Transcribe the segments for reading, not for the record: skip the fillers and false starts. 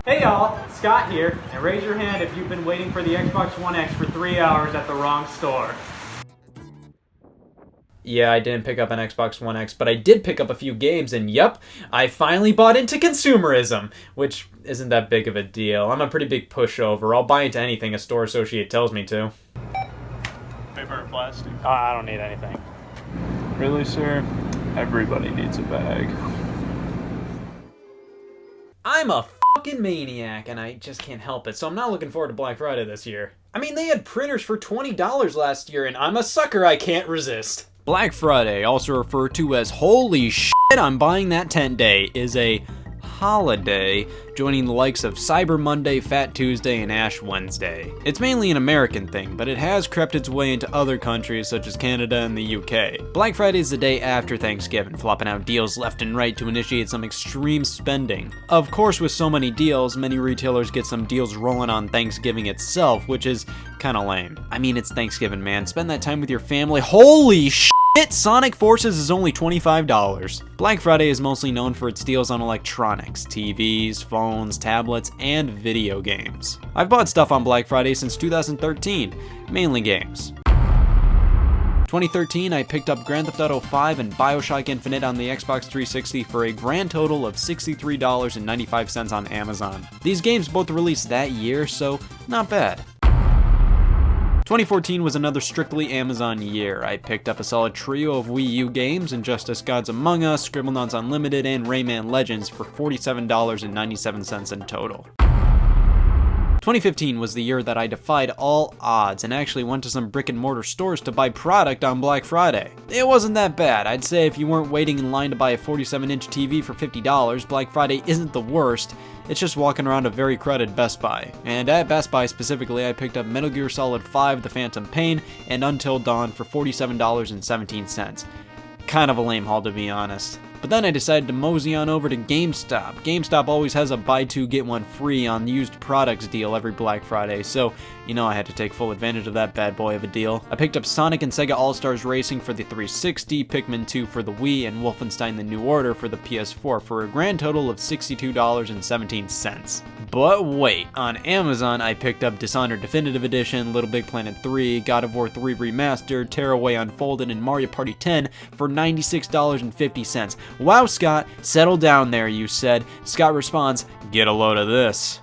Hey y'all, Scott here, and raise your hand if you've been waiting for the Xbox One X for 3 hours at the wrong store. Yeah, I didn't pick up an Xbox One X, but I did pick up a few games, and yep, I finally bought into consumerism, which isn't that big of a deal. I'm a pretty big pushover. I'll buy into anything a store associate tells me to. Paper or plastic? I don't need anything. Really, sir? Everybody needs a bag. I'm a fucking maniac, and I just can't help it, so I'm not looking forward to Black Friday this year. I mean, they had printers for $20 last year, and I'm a sucker I can't resist. Black Friday, also referred to as holy shit, I'm buying that tent day, is a holiday joining the likes of Cyber Monday, Fat Tuesday, and Ash Wednesday. It's mainly an American thing, but it has crept its way into other countries such as Canada and the UK. Black Friday is the day after Thanksgiving, flopping out deals left and right to initiate some extreme spending. Of course, with so many deals, many retailers get some deals rolling on Thanksgiving itself, which is kinda lame. I mean, it's Thanksgiving, man. Spend that time with your family. Holy shit! Sonic Forces is only $25. Black Friday is mostly known for its deals on electronics, TVs, phones, tablets, and video games. I've bought stuff on Black Friday since 2013, mainly games. 2013, I picked up Grand Theft Auto 5 and BioShock Infinite on the Xbox 360 for a grand total of $63.95 on Amazon. These games both released that year, so not bad. 2014 was another strictly Amazon year. I picked up a solid trio of Wii U games, Injustice Gods Among Us, Scribblenauts Unlimited, and Rayman Legends for $47.97 in total. 2015 was the year that I defied all odds and actually went to some brick and mortar stores to buy product on Black Friday. It wasn't that bad. I'd say if you weren't waiting in line to buy a 47-inch TV for $50, Black Friday isn't the worst. It's just walking around a very crowded Best Buy. And at Best Buy specifically, I picked up Metal Gear Solid 5 The Phantom Pain and Until Dawn for $47.17. Kind of a lame haul, to be honest. But then I decided to mosey on over to GameStop. GameStop always has a buy two get one free on used products deal every Black Friday, so you know I had to take full advantage of that bad boy of a deal. I picked up Sonic and Sega All-Stars Racing for the 360, Pikmin 2 for the Wii, and Wolfenstein: The New Order for the PS4 for a grand total of $62.17. But wait, on Amazon I picked up Dishonored Definitive Edition, Little Big Planet 3, God of War 3 Remastered, Tearaway Unfolded, and Mario Party 10 for $96.50. Wow, Scott, settle down there, you said. Scott responds, get a load of this.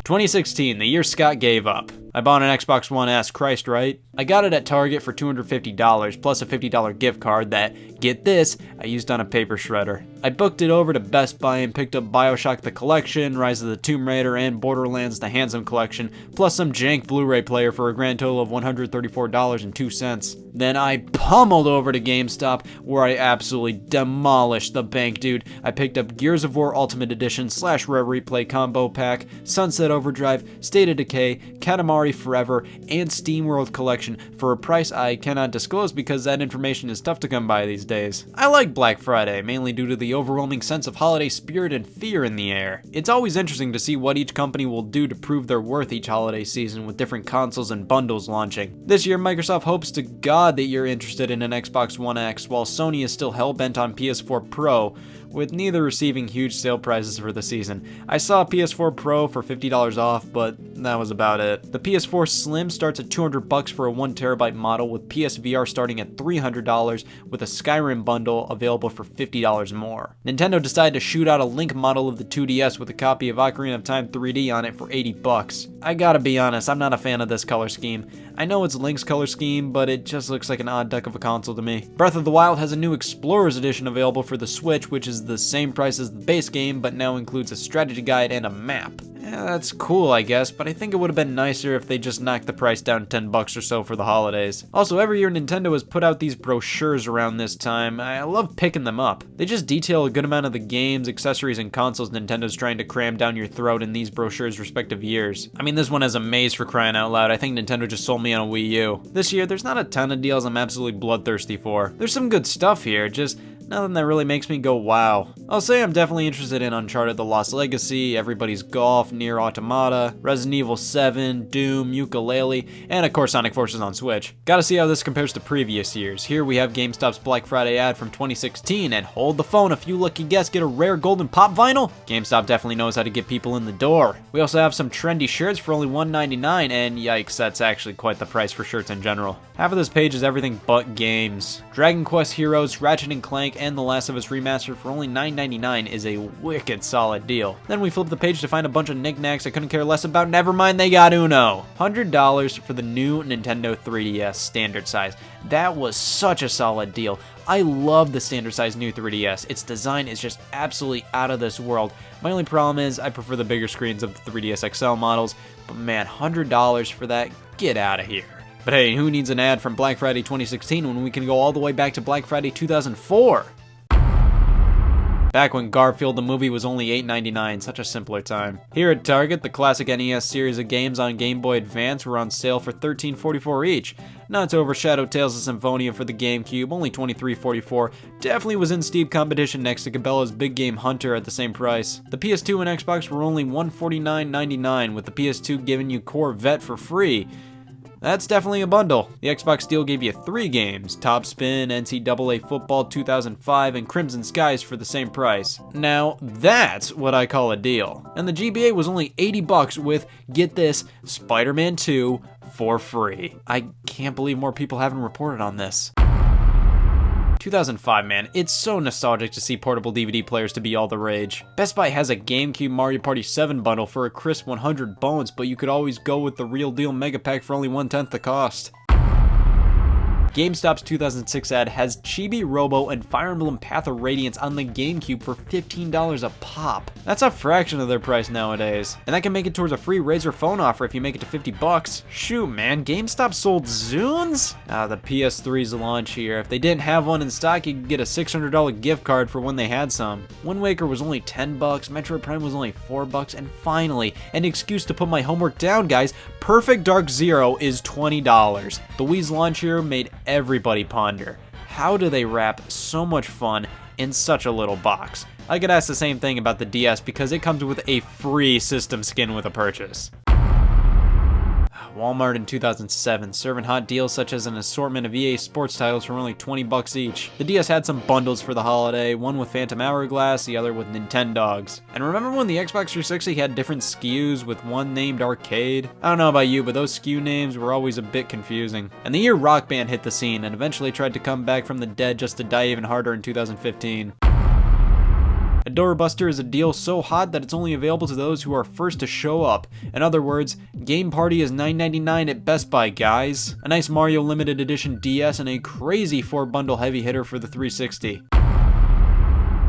2016, the year Scott gave up. I bought an Xbox One S, Christ, right? I got it at Target for $250 plus a $50 gift card that, get this, I used on a paper shredder. I booked it over to Best Buy and picked up BioShock the Collection, Rise of the Tomb Raider, and Borderlands the Handsome Collection, plus some jank Blu-ray player for a grand total of $134.02. Then I pummeled over to GameStop, where I absolutely demolished the bank, dude. I picked up Gears of War Ultimate Edition / Rare Replay Combo Pack, Sunset Overdrive, State of Decay, Katamari Forever, and SteamWorld Collection for a price I cannot disclose because that information is tough to come by these days. I like Black Friday, mainly due to the overwhelming sense of holiday spirit and fear in the air. It's always interesting to see what each company will do to prove their worth each holiday season with different consoles and bundles launching. This year, Microsoft hopes to God that you're interested in an Xbox One X, while Sony is still hell-bent on PS4 Pro, with neither receiving huge sale prices for the season. I saw a PS4 Pro for $50 off, but that was about it. The PS4 Slim starts at $200 for a 1TB model, with PSVR starting at $300 with a Skyrim bundle available for $50 more. Nintendo decided to shoot out a Link model of the 2DS with a copy of Ocarina of Time 3D on it for $80. I gotta be honest, I'm not a fan of this color scheme. I know it's Link's color scheme, but it just looks like an odd duck of a console to me. Breath of the Wild has a new Explorers Edition available for the Switch, which is the same price as the base game, but now includes a strategy guide and a map. That's cool, I guess, but I think it would have been nicer if they just knocked the price down $10 or so for the holidays. Also, every year Nintendo has put out these brochures around this time. I love picking them up. They just detail a good amount of the games, accessories, and consoles Nintendo's trying to cram down your throat in these brochures' respective years. I mean, this one has a maze for crying out loud. I think Nintendo just sold me on a Wii U. This year, there's not a ton of deals I'm absolutely bloodthirsty for. There's some good stuff here, just nothing that really makes me go wow. I'll say I'm definitely interested in Uncharted: The Lost Legacy, Everybody's Golf, Nier Automata, Resident Evil 7, Doom, Yooka-Laylee, and of course Sonic Forces on Switch. Gotta see how this compares to previous years. Here we have GameStop's Black Friday ad from 2016, and hold the phone, a few lucky guests get a rare golden pop vinyl. GameStop definitely knows how to get people in the door. We also have some trendy shirts for only $1.99, and yikes, that's actually quite the price for shirts in general. Half of this page is everything but games. Dragon Quest Heroes, Ratchet & Clank, and The Last of Us Remastered for only $9.99 is a wicked solid deal. Then we flip the page to find a bunch of knickknacks I couldn't care less about. Never mind, they got Uno. $100 for the new Nintendo 3DS standard size. That was such a solid deal. I love the standard size new 3DS. Its design is just absolutely out of this world. My only problem is I prefer the bigger screens of the 3DS XL models, but man, $100 for that? Get out of here. But hey, who needs an ad from Black Friday 2016 when we can go all the way back to Black Friday 2004? Back when Garfield the movie was only $8.99, such a simpler time. Here at Target, the classic NES series of games on Game Boy Advance were on sale for $13.44 each. Not to overshadow Tales of Symphonia for the GameCube, only $23.44, definitely was in steep competition next to Cabela's Big Game Hunter at the same price. The PS2 and Xbox were only $149.99, with the PS2 giving you Corvette for free. That's definitely a bundle. The Xbox deal gave you 3 games, Top Spin, NCAA Football 2005, and Crimson Skies for the same price. Now, that's what I call a deal. And the GBA was only $80 with, get this, Spider-Man 2 for free. I can't believe more people haven't reported on this. 2005, man, it's so nostalgic to see portable DVD players to be all the rage. Best Buy has a GameCube Mario Party 7 bundle for a crisp 100 bones, but you could always go with the real deal Mega Pack for only 1/10 the cost. GameStop's 2006 ad has Chibi Robo and Fire Emblem Path of Radiance on the GameCube for $15 a pop. That's a fraction of their price nowadays. And that can make it towards a free Razer phone offer if you make it to $50. Shoot, man, GameStop sold Zunes? The PS3's launch here. If they didn't have one in stock, you could get a $600 gift card for when they had some. Wind Waker was only $10, Metroid Prime was only $4, and finally, an excuse to put my homework down, guys, Perfect Dark Zero is $20. The Wii's launch here made everybody ponder. How do they wrap so much fun in such a little box? I could ask the same thing about the DS because it comes with a free system skin with a purchase. Walmart in 2007, serving hot deals such as an assortment of EA sports titles for only $20 each. The DS had some bundles for the holiday, one with Phantom Hourglass, the other with Nintendogs. And remember when the Xbox 360 had different SKUs with one named Arcade? I don't know about you, but those SKU names were always a bit confusing. And the year Rock Band hit the scene and eventually tried to come back from the dead just to die even harder in 2015. A Doorbuster is a deal so hot that it's only available to those who are first to show up. In other words, Game Party is $9.99 at Best Buy, guys. A nice Mario Limited Edition DS and a crazy 4-bundle heavy hitter for the 360.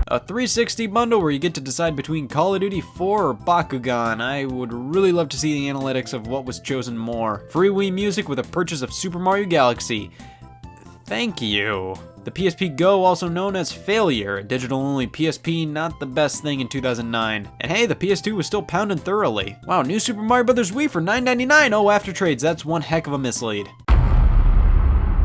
A 360 bundle where you get to decide between Call of Duty 4 or Bakugan. I would really love to see the analytics of what was chosen more. Free Wii music with a purchase of Super Mario Galaxy. Thank you. The PSP Go, also known as Failure, a digital-only PSP, not the best thing in 2009. And hey, the PS2 was still pounding thoroughly. Wow, new Super Mario Bros. Wii for $9.99. Oh, after trades, that's one heck of a mislead.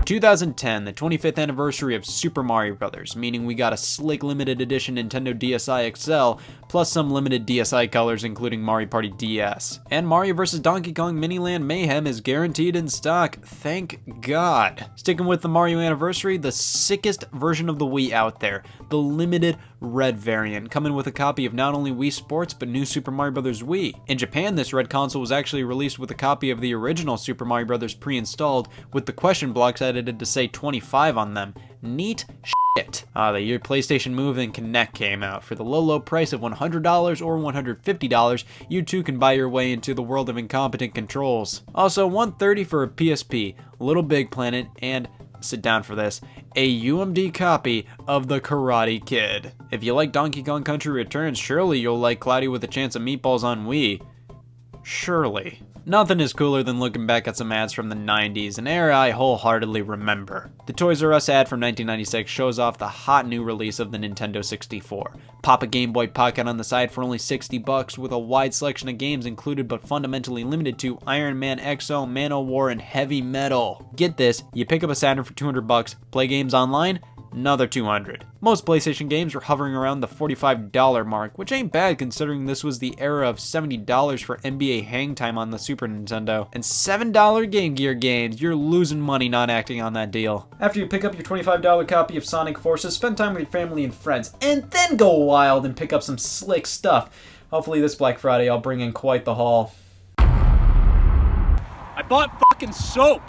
2010, the 25th anniversary of Super Mario Bros., meaning we got a slick limited edition Nintendo DSi XL, plus some limited DSi colors including Mario Party DS. And Mario vs. Donkey Kong Miniland Mayhem is guaranteed in stock, thank God. Sticking with the Mario anniversary, the sickest version of the Wii out there, the limited red variant, coming with a copy of not only Wii Sports, but new Super Mario Bros. Wii. In Japan, this red console was actually released with a copy of the original Super Mario Bros. Pre-installed, with the question blocks edited to say 25 on them. Neat shit. The year PlayStation Move and Kinect came out. For the low price of $100 or $150, you too can buy your way into the world of incompetent controls. Also, $130 for a PSP, Little Big Planet, and sit down for this, a UMD copy of The Karate Kid. If you like Donkey Kong Country Returns, surely you'll like Cloudy with a Chance of Meatballs on Wii. Surely. Nothing is cooler than looking back at some ads from the 90s, an era I wholeheartedly remember. The Toys R Us ad from 1996 shows off the hot new release of the Nintendo 64. Pop a Game Boy Pocket on the side for only $60 with a wide selection of games included but fundamentally limited to Iron Man XO, Man-O-War, and Heavy Metal. Get this, you pick up a Saturn for $200, play games online, another $200. Most PlayStation games were hovering around the $45 mark, which ain't bad considering this was the era of $70 for NBA Hang Time on the Super Nintendo. And $7 Game Gear games, you're losing money not acting on that deal. After you pick up your $25 copy of Sonic Forces, spend time with your family and friends, and then go wild and pick up some slick stuff. Hopefully this Black Friday I'll bring in quite the haul. I bought fucking soap!